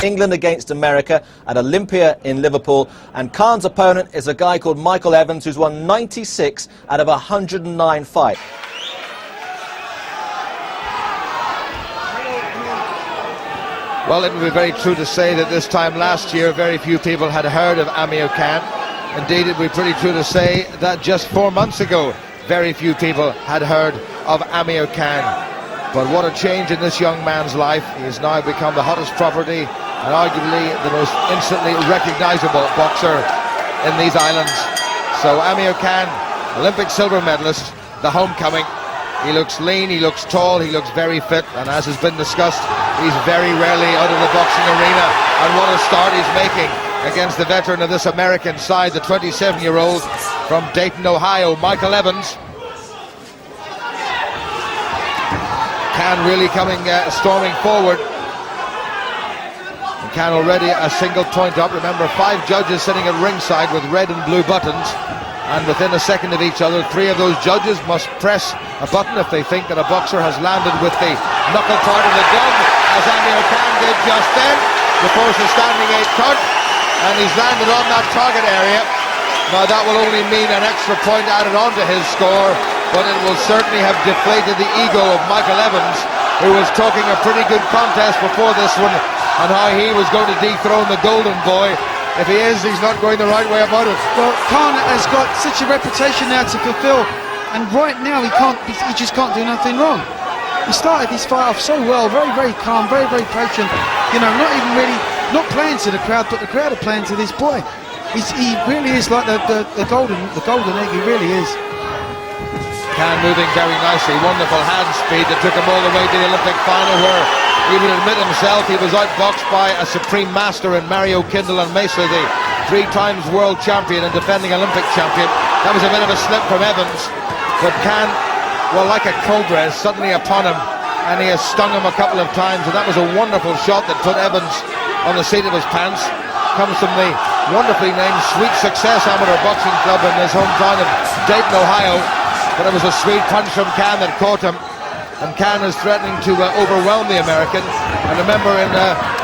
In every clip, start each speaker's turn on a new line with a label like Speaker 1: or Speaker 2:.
Speaker 1: England against America at Olympia in Liverpool, and Khan's opponent is a guy called Michael Evans, who's won 96 out of 109 fights.
Speaker 2: Well, it would be very true to say that this time last year very few people had heard of Amir Khan. Indeed, it would be pretty true to say that just 4 months ago very few people had heard of Amir Khan. But what a change in this young man's life. He has now become the hottest property and arguably the most instantly recognisable boxer in these islands. So Amir Khan, Olympic silver medalist, the homecoming. He looks lean, he looks tall, he looks very fit, and as has been discussed, he's very rarely out of the boxing arena. And what a start he's making against the veteran of this American side, the 27-year-old from Dayton, Ohio, Michael Evans. Khan really coming storming forward. And Khan already a single point up. Remember, 5 judges sitting at ringside with red and blue buttons, and within a second of each other, 3 of those judges must press a button if they think that a boxer has landed with the knuckle part of the gun, as Amir Khan did just then. The force a standing 8 count, and he's landed on that target area. Now that will only mean an extra point added onto his score, but it will certainly have deflated the ego of Michael Evans, who was talking a pretty good contest before this one, and how he was going to dethrone the golden boy. If he is, he's not going the right way about it.
Speaker 3: Well, Khan has got such a reputation now to fulfill, and right now he just can't do nothing wrong. He started this fight off so well, very, very calm, very, very patient. You know, not playing to the crowd, but the crowd are playing to this boy. He really is like the golden egg. He really is.
Speaker 2: Khan moving very nicely, wonderful hand speed that took him all the way to the Olympic final, where he would admit himself he was outboxed by a supreme master in Mario Kindle and Mesa, the 3 times world champion and defending Olympic champion. That was a bit of a slip from Evans, but Khan, well, like a cobra, is suddenly upon him, and he has stung him a couple of times, and that was a wonderful shot that put Evans on the seat of his pants. Comes from the wonderfully named Sweet Success Amateur Boxing Club in his hometown of Dayton, Ohio. But it was a sweet punch from Khan that caught him, and Khan is threatening to overwhelm the American. And remember, in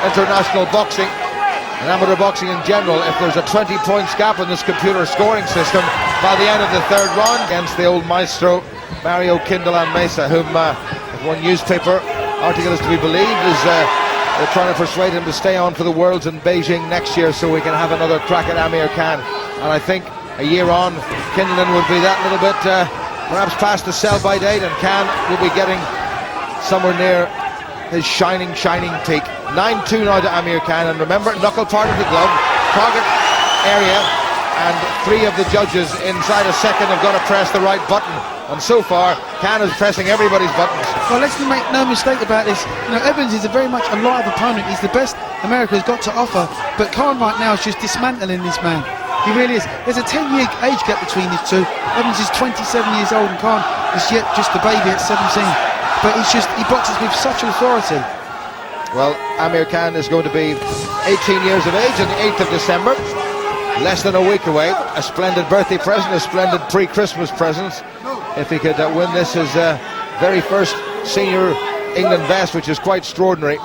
Speaker 2: international boxing and amateur boxing in general, if there's a 20 points gap in this computer scoring system, by the end of the 3rd round against the old maestro Mario Kindle and Mesa, whom if one newspaper article is to be believed, is they're trying to persuade him to stay on for the Worlds in Beijing next year so we can have another crack at Amir Khan. And I think a year on, Kindle would be that little bit perhaps past the sell-by date, and Khan will be getting somewhere near his shining peak. 9-2 now to Amir Khan, and remember, knuckle part of the glove, target area, and 3 of the judges inside a second have got to press the right button. And so far, Khan is pressing everybody's buttons.
Speaker 3: Well, let's make no mistake about this. You know, Evans is a very much a live opponent. He's the best America's got to offer, but Khan right now is just dismantling this man. He really is. There's a 10-year age gap between these two. Evans is 27 years old and Khan is yet just a baby at 17. But he boxes with such authority.
Speaker 2: Well, Amir Khan is going to be 18 years of age on the 8th of December. Less than a week away. A splendid birthday present, a splendid pre-Christmas present. If he could win this, his very first senior England best, which is quite extraordinary.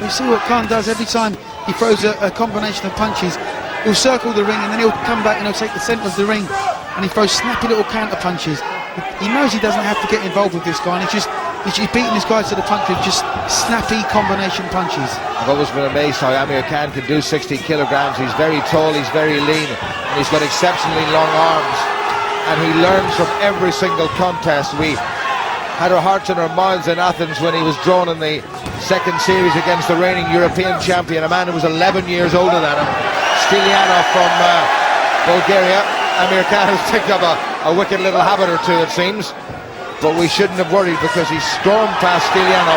Speaker 3: You see what Khan does every time he throws a combination of punches. He'll circle the ring and then he'll come back and he'll take the centre of the ring and he throws snappy little counter punches. He knows he doesn't have to get involved with this guy, and he's beating this guy to the punch with just snappy combination punches.
Speaker 2: I've always been amazed how Amir Khan can do 60 kilograms. He's very tall, he's very lean, and he's got exceptionally long arms, and he learns from every single contest. We had our hearts in our mouths in Athens when he was drawn in the 2nd series against the reigning European champion, a man who was 11 years older than him, Stilianov from Bulgaria. Amir Khan has picked up a wicked little habit or 2, it seems, but we shouldn't have worried because he stormed past Stilianov.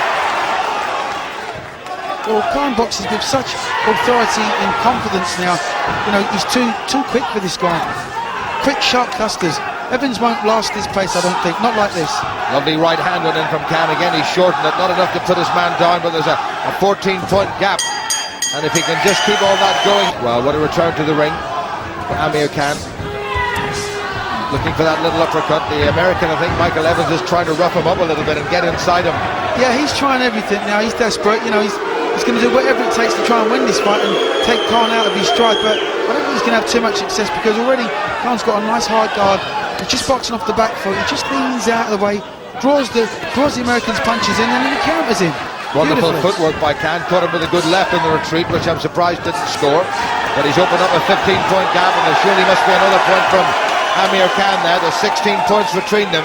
Speaker 3: Well, Khan boxes with such authority and confidence now. You know, he's too quick for this guy. Quick, sharp clusters. Evans won't last this pace, I don't think. Not like this.
Speaker 2: Lovely right hand went in from Khan again. He's shortened it, not enough to put his man down, but there's a 14-point gap. And if he can just keep all that going, well, what a return to the ring for Amir Khan. Looking for that little uppercut. The American, I think Michael Evans, is trying to rough him up a little bit and get inside him.
Speaker 3: Yeah, he's trying everything now. He's desperate. You know, he's going to do whatever it takes to try and win this fight and take Khan out of his stride. But I don't think he's going to have too much success because already Khan's got a nice hard guard. He's just boxing off the back foot. He just leans out of the way, draws the Americans' punches in, and then he counters him.
Speaker 2: Wonderful footwork by Khan. Caught him with a good left in the retreat, which I'm surprised didn't score. But he's opened up a 15-point gap, and there surely must be another point from Amir Khan there. There's 16 points between them.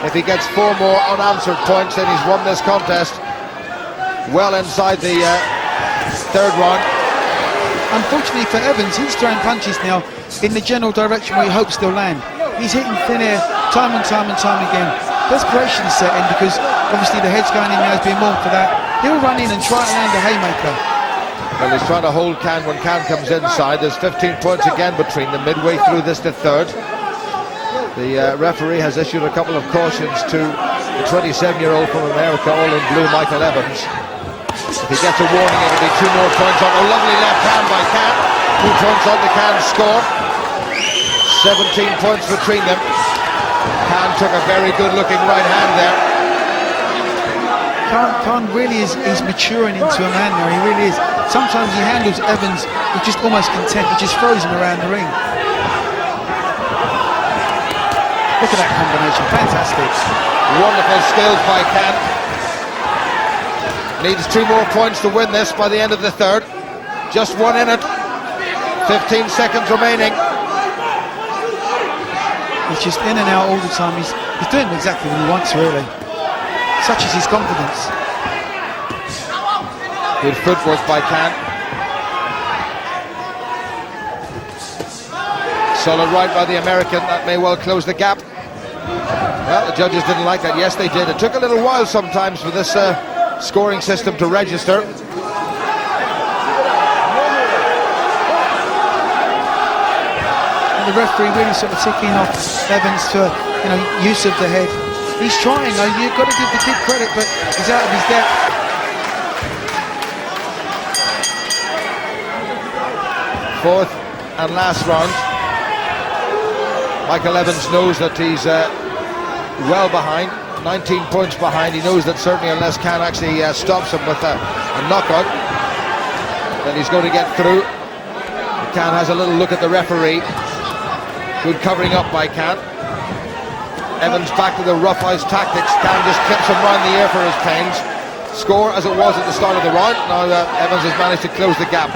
Speaker 2: If he gets 4 more unanswered points, then he's won this contest. Well inside the third round.
Speaker 3: Unfortunately for Evans, he's throwing punches now in the general direction where he hopes they'll land. He's hitting thin air time and time again. Desperation is set in because obviously the head's going in now, he's being warned for that. He'll run in and try to land a haymaker.
Speaker 2: Well, he's trying to hold Khan when Khan comes inside. There's 15 points again between them, midway through this the third. The referee has issued a couple of cautions to the 27-year-old from America, all in blue, Michael Evans. If he gets a warning, it'll be 2 more points on. A lovely left hand by Khan. 2 points on the Khan score. 17 points between them. Khan took a very good-looking right hand there.
Speaker 3: Khan really is maturing into a man now, he really is. Sometimes he handles Evans with just almost content, he just throws him around the ring. Look at that combination, fantastic.
Speaker 2: Wonderful skills by Khan. Needs 2 more points to win this by the end of the third. Just 1 in it. 15 seconds remaining.
Speaker 3: He's just in and out all the time. He's doing exactly what he wants, really. Such is his confidence.
Speaker 2: Good footwork by Khan. Solid right by the American. That may well close the gap. Well, the judges didn't like that. Yes, they did. It took a little while sometimes for this scoring system to register.
Speaker 3: And the referee really sort of ticking off Evans for, you know, use of the head. He's trying though, you've got to give the kid credit, but he's out of his depth.
Speaker 2: Fourth and last round. Michael Evans knows that he's well behind, 19 points behind. He knows that certainly unless Khan actually stops him with a knockout, then he's going to get through. Khan has a little look at the referee. Good covering up by Khan. Evans back to the rough ice tactics. Khan just clips him round the ear for his pains. Score as it was at the start of the round. Now Evans has managed to close the gap.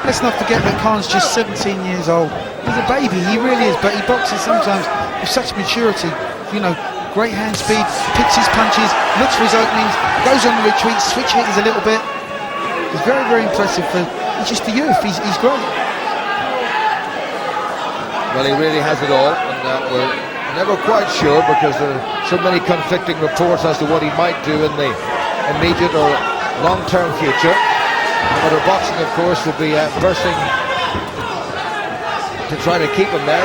Speaker 3: Let's not forget that Khan's just 17 years old. He's a baby, he really is, but he boxes sometimes with such maturity. You know, great hand speed, picks his punches, looks for his openings, goes on the retreat, switch hitters a little bit. He's very, very impressive for, he's just a youth, he's great.
Speaker 2: Well, he really has it all, and we're never quite sure because there are so many conflicting reports as to what he might do in the immediate or long-term future. Amateur boxing, of course, will be bursting to try to keep him there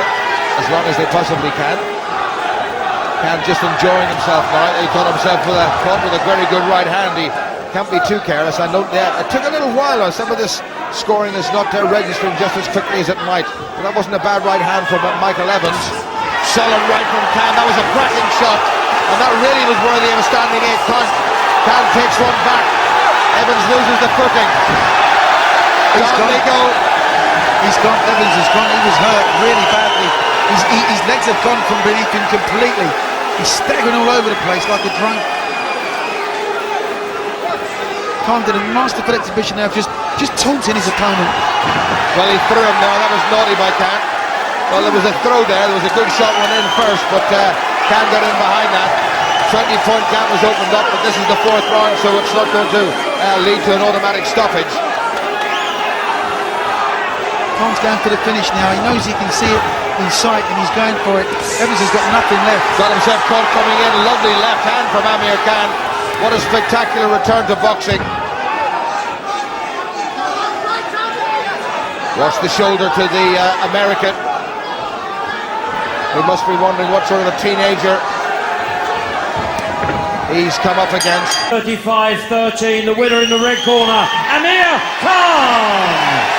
Speaker 2: as long as they possibly can. Khan just enjoying himself now. He caught himself with a very good right hand. He can't be too careless. I note that it took a little while. Some of this scoring is not registering just as quickly as it might. But that wasn't a bad right hand from Michael Evans. Solid right from Khan. That was a cracking shot, and that really was worthy of a standing 8 count. Khan takes one back. Evans loses the footing. Down they go.
Speaker 3: He's gone. Evans has gone. He was hurt really badly. His legs have gone from beneath him completely. He's staggering all over the place like a drunk. Khan did a masterful exhibition there of just taunting his opponent.
Speaker 2: Well, he threw him now. That was naughty by Khan. Well, there was a throw there. There was a good shot went in first, but Khan got in behind that. 20-point gap was opened up, but this is the 4th round, so it's not going to lead to an automatic stoppage.
Speaker 3: Khan's going for the finish now. He knows he can see it in sight, and he's going for it. Evans has got nothing left.
Speaker 2: Got himself caught coming in. Lovely left hand from Amir Khan. What a spectacular return to boxing. Watch the shoulder to the American. We must be wondering what sort of a teenager he's come up against.
Speaker 4: 35-13, the winner in the red corner, Amir Khan.